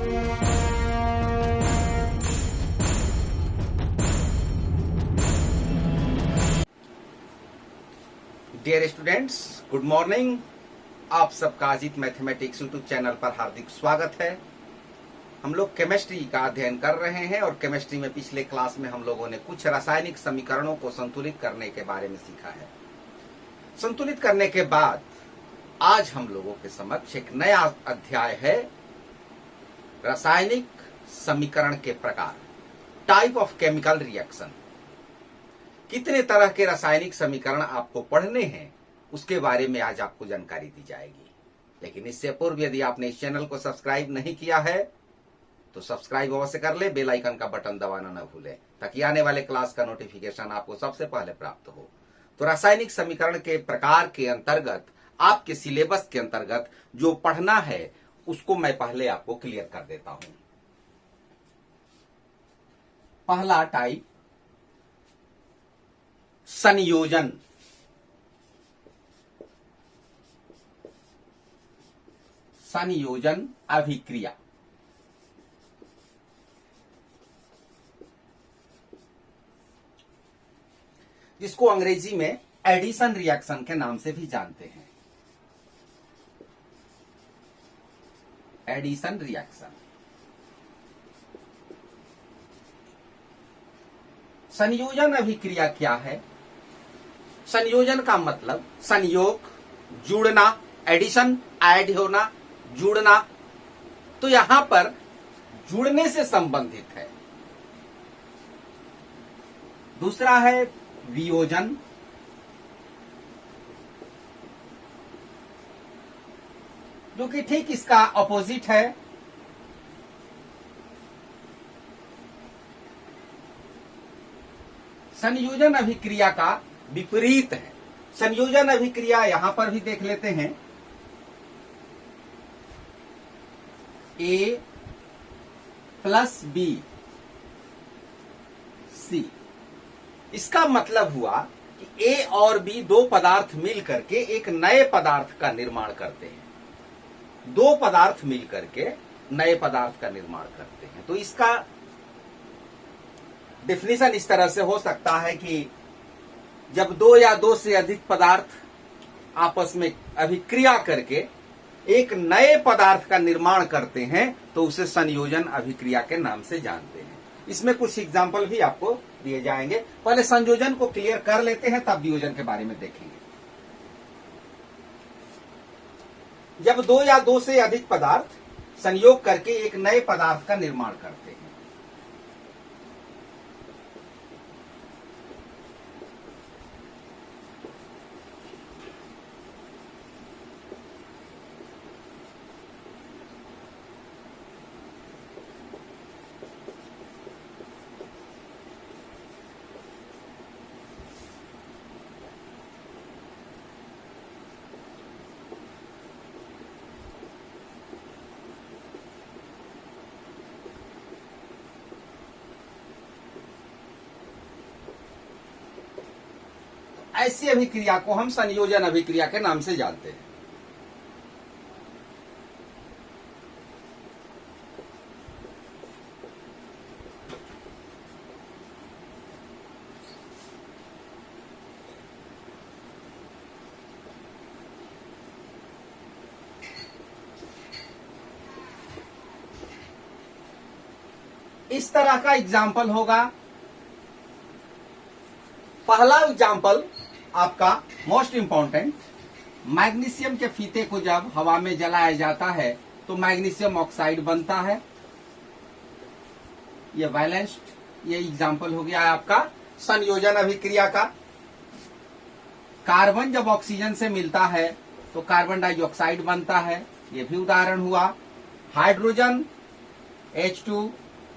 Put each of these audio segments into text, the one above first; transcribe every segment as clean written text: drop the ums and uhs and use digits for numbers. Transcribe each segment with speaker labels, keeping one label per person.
Speaker 1: Dear students, good morning. आप सबका Ajit mathematics YouTube channel पर हार्दिक स्वागत है। हम लोग केमिस्ट्री का अध्ययन कर रहे हैं और केमिस्ट्री में पिछले क्लास में हम लोगों ने कुछ रासायनिक समीकरणों को संतुलित करने के बारे में सीखा है। संतुलित करने के बाद आज हम लोगों के समक्ष एक नया अध्याय है, रासायनिक समीकरण के प्रकार, टाइप ऑफ केमिकल रिएक्शन। कितने तरह के रासायनिक समीकरण आपको पढ़ने हैं उसके बारे में आज आपको जानकारी दी जाएगी। लेकिन इससे पूर्व यदि आपने इस चैनल को सब्सक्राइब नहीं किया है तो सब्सक्राइब अवश्य कर ले, बेल आइकन का बटन दबाना न भूलें ताकि आने वाले क्लास का नोटिफिकेशन आपको सबसे पहले प्राप्त हो। तो रासायनिक समीकरण के प्रकार के अंतर्गत आपके सिलेबस के अंतर्गत जो पढ़ना है उसको मैं पहले आपको क्लियर कर देता हूं। पहला टाइप संयोजन। संयोजन अभिक्रिया। जिसको अंग्रेजी में एडिशन रिएक्शन के नाम से भी जानते हैं। Addition reaction. संयोजन अभिक्रिया क्या है? संयोजन का मतलब संयोग, जुड़ना, एडिशन, ऐड होना, जुड़ना। तो यहां पर जुड़ने से संबंधित है। दूसरा है वियोजन। जो कि ठीक इसका ऑपोजिट है। संयोजन अभिक्रिया का विपरीत है। संयोजन अभिक्रिया यहां पर भी देख लेते हैं। A plus B C। इसका मतलब हुआ कि A और B दो पदार्थ मिल करके एक नए पदार्थ का निर्माण करते हैं। दो पदार्थ मिल करके नए पदार्थ का निर्माण करते हैं। तो इसका डेफिनेशन इस तरह से हो सकता है कि जब दो या दो से अधिक पदार्थ आपस में अभिक्रिया करके एक नए पदार्थ का निर्माण करते हैं तो उसे संयोजन अभिक्रिया के नाम से जानते हैं। इसमें कुछ एग्जाम्पल भी आपको दिए जाएंगे। पहले संयोजन को क्लियर कर लेते हैं, तब वियोजन के बारे में देखेंगे। जब दो या दो से अधिक पदार्थ संयोग करके एक नए पदार्थ का निर्माण करते हैं। ऐसी अभिक्रिया को हम संयोजन अभिक्रिया के नाम से जानते हैं। इस तरह का एग्जाम्पल होगा। पहला एग्जाम्पल आपका मोस्ट इंपॉर्टेंट, मैग्नीशियम के फीते को जब हवा में जलाया जाता है तो मैग्नीशियम ऑक्साइड बनता है। ये बैलेंस्ड, ये एग्जाम्पल हो गया है आपका संयोजन अभिक्रिया का। कार्बन जब ऑक्सीजन से मिलता है तो कार्बन डाइऑक्साइड बनता है, ये भी उदाहरण हुआ। हाइड्रोजन H2,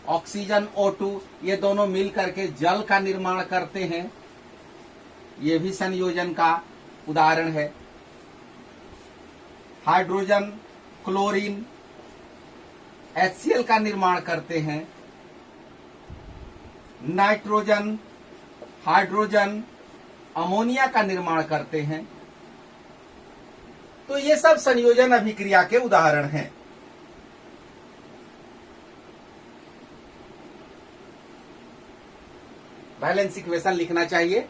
Speaker 1: ऑक्सीजन O2, ये दोनों मिल करके जल का निर्माण करते हैं, ये भी संयोजन का उदाहरण है। हाइड्रोजन, क्लोरीन, HCl का निर्माण करते हैं। नाइट्रोजन, हाइड्रोजन, अमोनिया का निर्माण करते हैं। तो ये सब संयोजन अभिक्रिया के उदाहरण हैं। बैलेंस इक्वेशन लिखना चाहिए।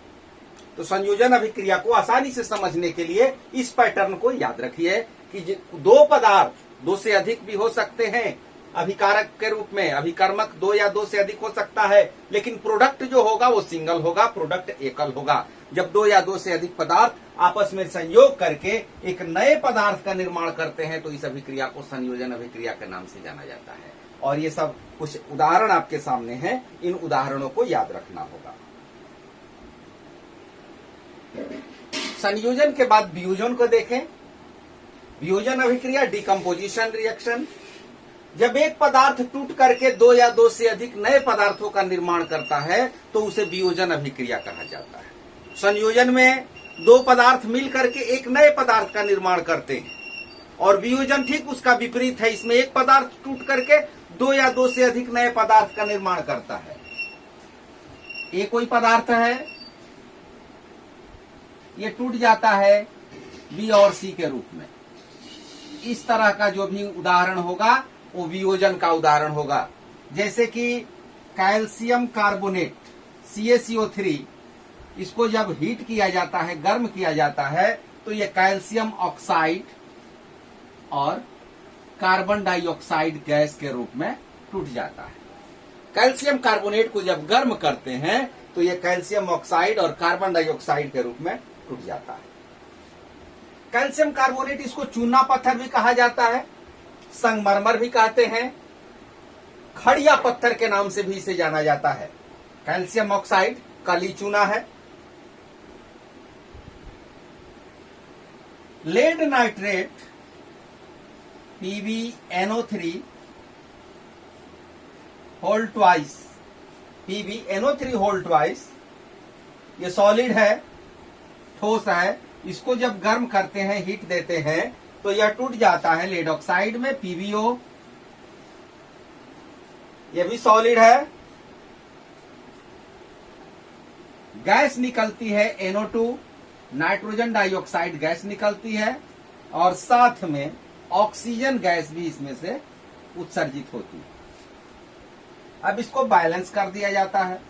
Speaker 1: तो संयोजन अभिक्रिया को आसानी से समझने के लिए इस पैटर्न को याद रखिए कि दो पदार्थ दो से अधिक भी हो सकते हैं अभिकारक के रूप में, अभिकर्मक दो या दो से अधिक हो सकता है, लेकिन प्रोडक्ट जो होगा वो सिंगल होगा, प्रोडक्ट एकल होगा। जब दो या दो से अधिक पदार्थ आपस में संयोग करके एक नए पदार्थ का निर्माण करते हैं तो इस अभिक्रिया को संयोजन अभिक्रिया के नाम से जाना जाता है। और ये सब कुछ उदाहरण आपके सामने हैं, इन उदाहरणों को याद रखना होगा। संयोजन के बाद वियोजन को देखें। वियोजन अभिक्रिया डिकम्पोजिशन रिएक्शन, जब एक पदार्थ टूट करके दो या दो से अधिक नए पदार्थों का निर्माण करता है तो उसे वियोजन अभिक्रिया कहा जाता है। संयोजन में दो पदार्थ मिल करके एक नए पदार्थ का निर्माण करते हैं, और वियोजन ठीक उसका विपरीत है। इसमें एक पदार्थ टूट करके दो या दो से अधिक नए पदार्थ का निर्माण करता है। ये कोई पदार्थ है, ये टूट जाता है बी और सी के रूप में। इस तरह का जो भी उदाहरण होगा वो वियोजन का उदाहरण होगा। जैसे कि कैल्शियम कार्बोनेट CaCO3, इसको जब हीट किया जाता है, गर्म किया जाता है, तो ये कैल्शियम ऑक्साइड और कार्बन डाइऑक्साइड गैस के रूप में टूट जाता है। कैल्शियम कार्बोनेट को जब गर्म करते हैं तो ये कैल्शियम ऑक्साइड और कार्बन डाइऑक्साइड के रूप में टूट जाता है। कैल्शियम कार्बोनेट, इसको चूना पत्थर भी कहा जाता है, संगमरमर भी कहते हैं, खड़िया पत्थर के नाम से भी इसे जाना जाता है। कैल्शियम ऑक्साइड काली चूना है। Lead nitrate PbNO3 whole twice, PbNO3 whole twice, ये सॉलिड है, ठोस है। इसको जब गर्म करते हैं, हीट देते हैं, तो यह टूट जाता है लेड ऑक्साइड में PbO, यह भी सॉलिड है। गैस निकलती है NO2, नाइट्रोजन डाइऑक्साइड गैस निकलती है, और साथ में ऑक्सीजन गैस भी इसमें से उत्सर्जित होती है। अब इसको बैलेंस कर दिया जाता है।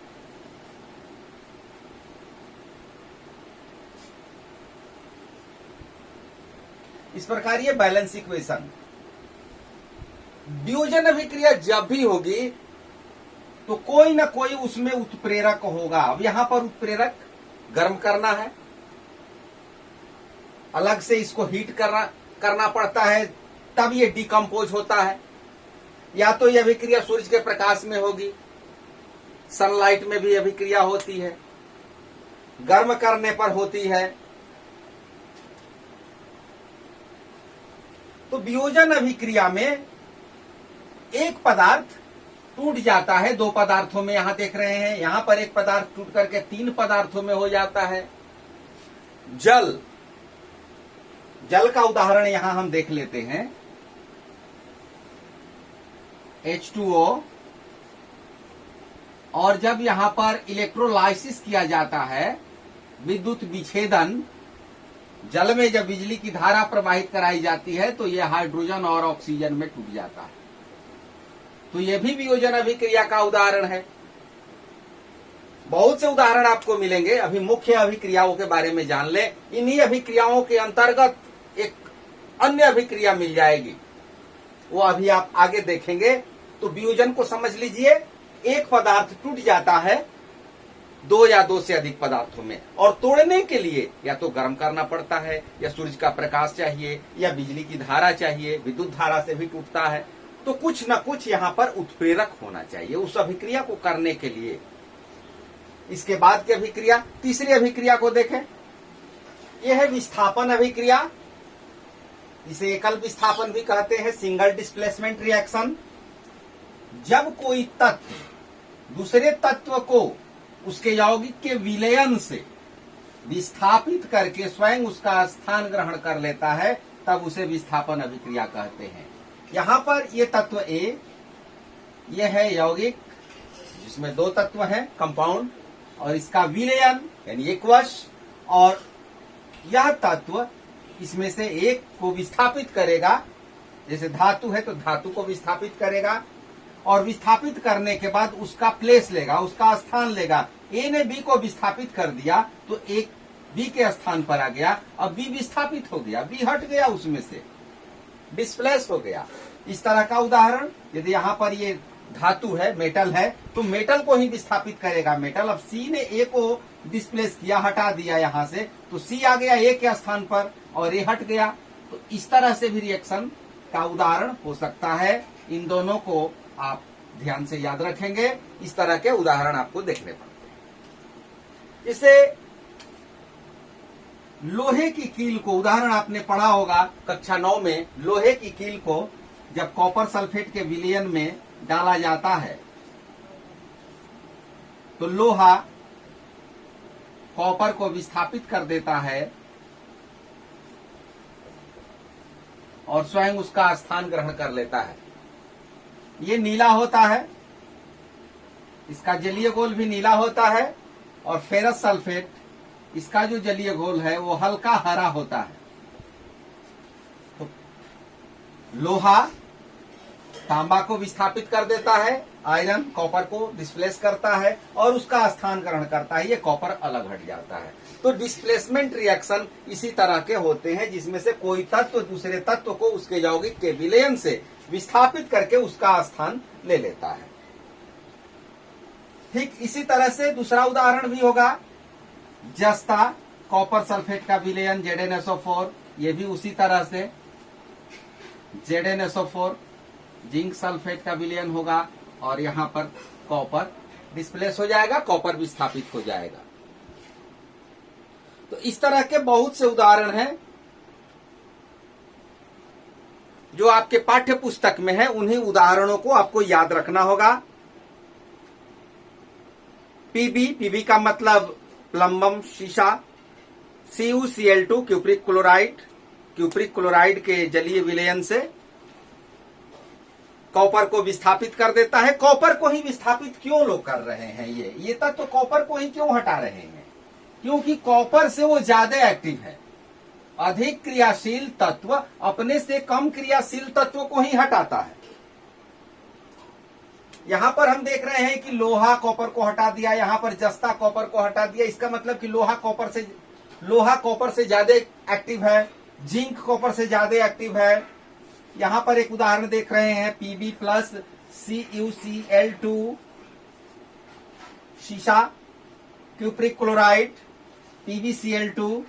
Speaker 1: इस प्रकार ये बैलेंस इक्वेशन। वियोजन अभिक्रिया जब भी होगी तो कोई ना कोई उसमें उत्प्रेरक होगा। अब यहां पर उत्प्रेरक गर्म करना है, अलग से इसको हीट करना पड़ता है, तब ये डिकम्पोज होता है। या तो यह अभिक्रिया सूर्य के प्रकाश में होगी, सनलाइट में भी अभिक्रिया होती है, गर्म करने पर होती है। तो वियोजन अभिक्रिया में एक पदार्थ टूट जाता है दो पदार्थों में। यहां देख रहे हैं, यहां पर एक पदार्थ टूट करके तीन पदार्थों में हो जाता है। जल, जल का उदाहरण यहां हम देख लेते हैं। H2O, और जब यहां पर इलेक्ट्रोलाइसिस किया जाता है, विद्युत विच्छेदन, जल में जब बिजली की धारा प्रवाहित कराई जाती है तो यह हाइड्रोजन और ऑक्सीजन में टूट जाता है। तो यह भी वियोजन अभिक्रिया का उदाहरण है। बहुत से उदाहरण आपको मिलेंगे। अभी मुख्य अभिक्रियाओं के बारे में जान लें। इन्हीं अभिक्रियाओं के अंतर्गत एक अन्य अभिक्रिया मिल जाएगी, वो अभी आप आगे देखेंगे। तो वियोजन को समझ लीजिए, एक पदार्थ टूट जाता है दो या दो से अधिक पदार्थों में, और तोड़ने के लिए या तो गर्म करना पड़ता है, या सूरज का प्रकाश चाहिए, या बिजली की धारा चाहिए, विद्युत धारा से भी टूटता है। तो कुछ न कुछ यहां पर उत्प्रेरक होना चाहिए उस अभिक्रिया को करने के लिए। इसके बाद की अभिक्रिया, तीसरी अभिक्रिया को देखें। यह है विस्थापन अभिक्रिया। इसे एकल विस्थापन भी कहते हैं, सिंगल डिस्प्लेसमेंट रिएक्शन। जब कोई तत्व दूसरे तत्व को उसके यौगिक के विलयन से विस्थापित करके स्वयं उसका स्थान ग्रहण कर लेता है, तब उसे विस्थापन अभिक्रिया कहते हैं। यहां पर ये तत्व A, यह है यौगिक जिसमें दो तत्व हैं, कंपाउंड, और इसका विलयन यानी एकवश, और यह तत्व इसमें से एक को विस्थापित करेगा। जैसे धातु है तो धातु को विस्थापित करेगा, और विस्थापित करने के बाद उसका प्लेस लेगा, उसका स्थान लेगा। ए ने बी को विस्थापित कर दिया तो एक बी के स्थान पर आ गया, अब बी विस्थापित हो गया, बी हट गया, उसमें से डिस्प्लेस हो गया। इस तरह का उदाहरण, यदि यहां पर ये धातु है, मेटल है, तो मेटल को ही विस्थापित करेगा मेटल। अब सी ने ए को डिस्प्लेस किया, हटा दिया यहां से, तो सी आ गया ए के स्थान पर और ए हट गया। तो इस तरह से भी रिएक्शन का उदाहरण हो सकता है। इन दोनों को आप ध्यान से याद रखेंगे, इस तरह के उदाहरण आपको देखने पड़ते हैं। इसे लोहे की कील को, उदाहरण आपने पढ़ा होगा कक्षा 9 में, लोहे की कील को जब कॉपर सल्फेट के विलयन में डाला जाता है तो लोहा कॉपर को विस्थापित कर देता है और स्वयं उसका स्थान ग्रहण कर लेता है। ये नीला होता है, इसका जलीय घोल भी नीला होता है, और फेरस सल्फेट, इसका जो जलीय घोल है वो हल्का हरा होता है। तो लोहा तांबा को विस्थापित कर देता है, आयरन कॉपर को डिस्प्लेस करता है और उसका स्थान ग्रहण करता है, ये कॉपर अलग हट जाता है। तो डिस्प्लेसमेंट रिएक्शन इसी तरह के होते हैं, जिसमें से कोई तत्व दूसरे तत्व को उसके यौगिक के विलयन से विस्थापित करके उसका स्थान ले लेता है। ठीक इसी तरह से दूसरा उदाहरण भी होगा, जस्ता कॉपर सल्फेट का विलयन ZnSO4, ये भी उसी तरह से ZnSO4 जिंक सल्फेट का विलयन होगा और यहां पर कॉपर डिस्प्लेस हो जाएगा, कॉपर विस्थापित हो जाएगा। तो इस तरह के बहुत से उदाहरण हैं जो आपके पाठ्य पुस्तक में है, उन्हीं उदाहरणों को आपको याद रखना होगा। पीबी का मतलब प्लम्बम शीशा, CuCl2 क्यूप्रिक क्लोराइड के जलीय विलयन से कॉपर को विस्थापित कर देता है। कॉपर को ही विस्थापित क्यों लोग कर रहे हैं? ये तत्व तो कॉपर को ही क्यों हटा रहे हैं? क्योंकि कॉपर से वो ज्यादा एक्टिव है। अधिक क्रियाशील तत्व अपने से कम क्रियाशील तत्व को ही हटाता है। यहां पर हम देख रहे हैं कि लोहा कॉपर को हटा दिया, यहां पर जस्ता कॉपर को हटा दिया। इसका मतलब कि लोहा कॉपर से ज्यादा एक्टिव है, जिंक कॉपर से ज्यादा एक्टिव है। यहां पर एक उदाहरण देख रहे हैं, Pb प्लस CuCl2 शीशा, क्यूप्रिक क्लोराइड PbCl2,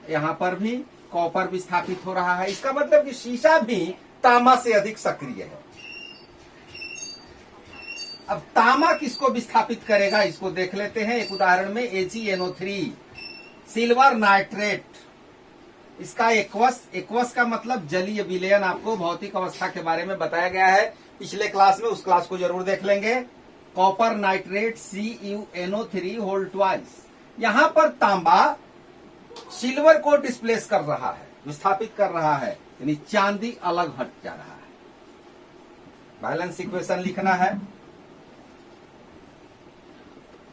Speaker 1: यहां पर भी कॉपर विस्थापित हो रहा है। इसका मतलब कि शीशा भी तांबा से अधिक सक्रिय है। अब तांबा किसको विस्थापित करेगा, इसको देख लेते हैं एक उदाहरण में। AgNO3 सिल्वर नाइट्रेट, इसका एक्वस का मतलब जलीय विलयन। आपको भौतिक अवस्था के बारे में बताया गया है पिछले क्लास में, उस क्लास को जरूर देख लेंगे। Copper nitrate CuNO3 whole twice. यहां पर तांबा सिल्वर को डिस्प्लेस कर रहा है, विस्थापित कर रहा है, यानी चांदी अलग हट जा रहा है। बैलेंस इक्वेशन लिखना है।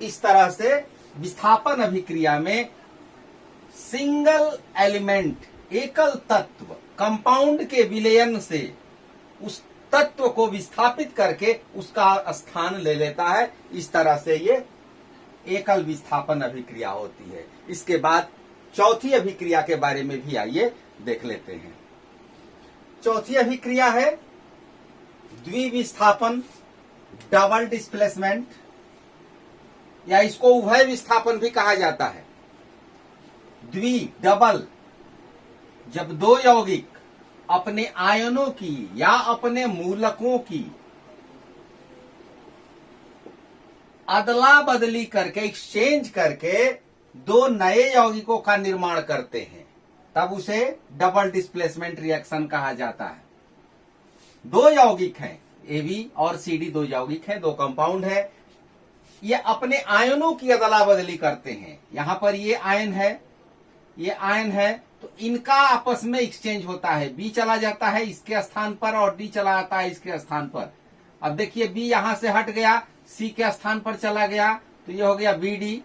Speaker 1: इस तरह से विस्थापन अभिक्रिया में सिंगल एलिमेंट, एकल तत्व, कंपाउंड के विलयन से उस तत्व को विस्थापित करके उसका स्थान ले लेता है। इस तरह से ये एकल विस्थापन अभिक्रिया होती है। इसके बाद चौथी अभिक्रिया के बारे में भी आइए देख लेते हैं। चौथी अभिक्रिया है द्विविस्थापन, डबल डिस्प्लेसमेंट, या इसको उभय विस्थापन भी कहा जाता है। डबल, जब दो यौगिक अपने आयनों की या अपने मूलकों की अदला बदली करके, एक्सचेंज करके दो नए यौगिकों का निर्माण करते हैं, तब उसे डबल डिस्प्लेसमेंट रिएक्शन कहा जाता है। दो यौगिक हैं, AB और CD, दो यौगिक हैं, दो कंपाउंड है। ये अपने आयनों की अदला बदली करते हैं। यहां पर ये आयन है, ये आयन है, तो इनका आपस में एक्सचेंज होता है। B चला जाता है इसके स्थान पर और D चला आता है इसके स्थान पर। अब देखिए B यहां से हट गया, C के स्थान पर चला गया, तो ये हो गया BD।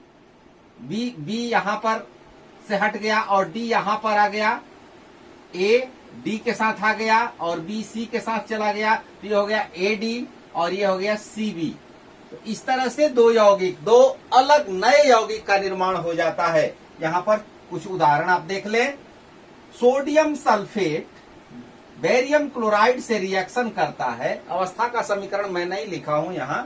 Speaker 1: B यहां पर से हट गया और D यहां पर आ गया, ए डी के साथ आ गया और बी सी के साथ चला गया, तो ये हो गया ए डी और ये हो गया सी बी। तो इस तरह से दो यौगिक, दो अलग नए यौगिक का निर्माण हो जाता है। यहां पर कुछ उदाहरण आप देख लें। सोडियम सल्फेट बेरियम क्लोराइड से रिएक्शन करता है। अवस्था का समीकरण मैं नहीं लिखा हूं यहां।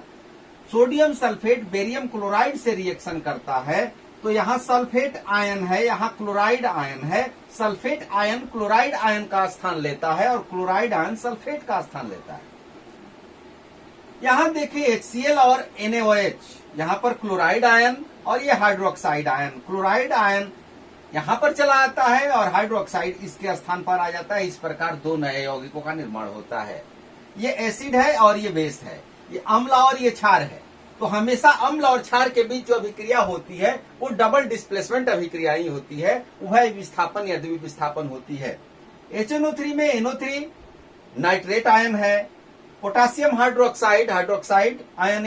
Speaker 1: सोडियम सल्फेट बेरियम क्लोराइड से रिएक्शन करता है, तो यहां सल्फेट आयन है, यहां क्लोराइड आयन है। सल्फेट आयन क्लोराइड आयन का स्थान लेता है और क्लोराइड आयन सल्फेट का स्थान लेता है। यहां देखिए HCl और NaOH, यहां पर क्लोराइड आयन और ये हाइड्रोक्साइड आयन। क्लोराइड आयन यहां पर चला आता है और हाइड्रोक्साइड इसके स्थान पर आ जाता है। इस प्रकार दो नए यौगिकों का निर्माण होता है। ये एसिड है और ये बेस है, ये अम्ल और ये क्षार है। तो हमेशा अम्ल और क्षार के बीच जो अभिक्रिया होती है वो डबल डिस्प्लेसमेंट अभिक्रिया ही होती है, उभय विस्थापन या द्विविस्थापन होती है। HNO3 में NO3 नाइट्रेट आयन है। पोटासियम हाइड्रोक्साइड आयन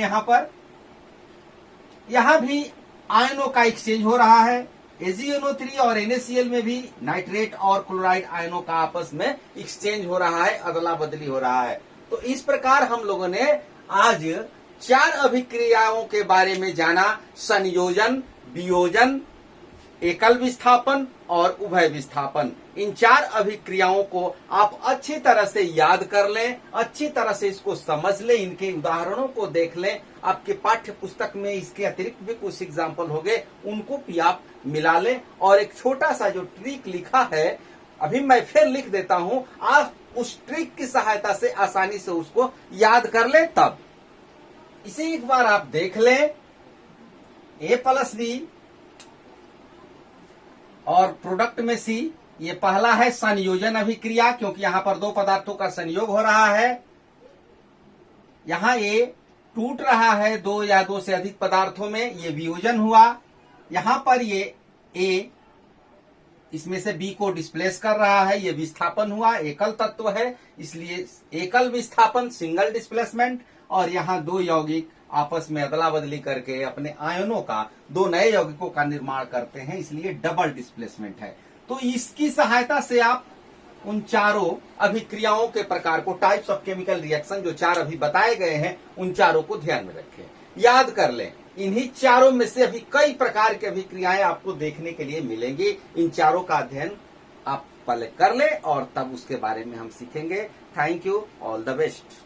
Speaker 1: यहां भी आयनों का एक्सचेंज हो रहा है। AgNO3 और NaCl में भी नाइट्रेट और क्लोराइड आयनों का आपस में एक्सचेंज हो रहा है, अदला बदली हो रहा है। तो इस प्रकार हम लोगों ने आज 4 अभिक्रियाओं के बारे में जाना। संयोजन, वियोजन, एकल विस्थापन और उभय विस्थापन। इन 4 अभिक्रियाओं को आप अच्छी तरह से याद कर लें, अच्छी तरह से इसको समझ लें, इनके उदाहरणों को देख लें। आपके पाठ्य पुस्तक में इसके अतिरिक्त भी कुछ एग्जाम्पल होंगे, उनको भी आप मिला लें। और एक छोटा सा जो ट्रिक लिखा है, अभी मैं फिर लिख देता हूं, आप उस ट्रिक की सहायता से आसानी से उसको याद कर लें। तब इसे एक बार आप देख लें। A+B और प्रोडक्ट में C, ये पहला है संयोजन अभिक्रिया, क्योंकि यहां पर दो पदार्थों का संयोग हो रहा है। यहां A टूट रहा है दो या दो से अधिक पदार्थों में, ये वियोजन हुआ। यहां पर ये A इसमें से B को डिस्प्लेस कर रहा है, ये विस्थापन हुआ। एकल तत्व है इसलिए एकल विस्थापन, सिंगल डिस्प्लेसमेंट। और यहां दो यौगिक आपस में अदला बदली करके अपने आयनों का, दो नए यौगिकों का निर्माण करते हैं, इसलिए डबल डिस्प्लेसमेंट है। तो इसकी सहायता से आप उन चारों अभिक्रियाओं के प्रकार को, टाइप्स ऑफ केमिकल रिएक्शन जो 4 अभी बताए गए हैं, उन चारों को ध्यान में रखें, याद कर लें। इन्हीं चारों में से अभी कई प्रकार की अभिक्रियाएं आपको देखने के लिए मिलेंगी। इन चारों का अध्ययन आप पहले कर लें और तब उसके बारे में हम सीखेंगे। Thank you, all the best.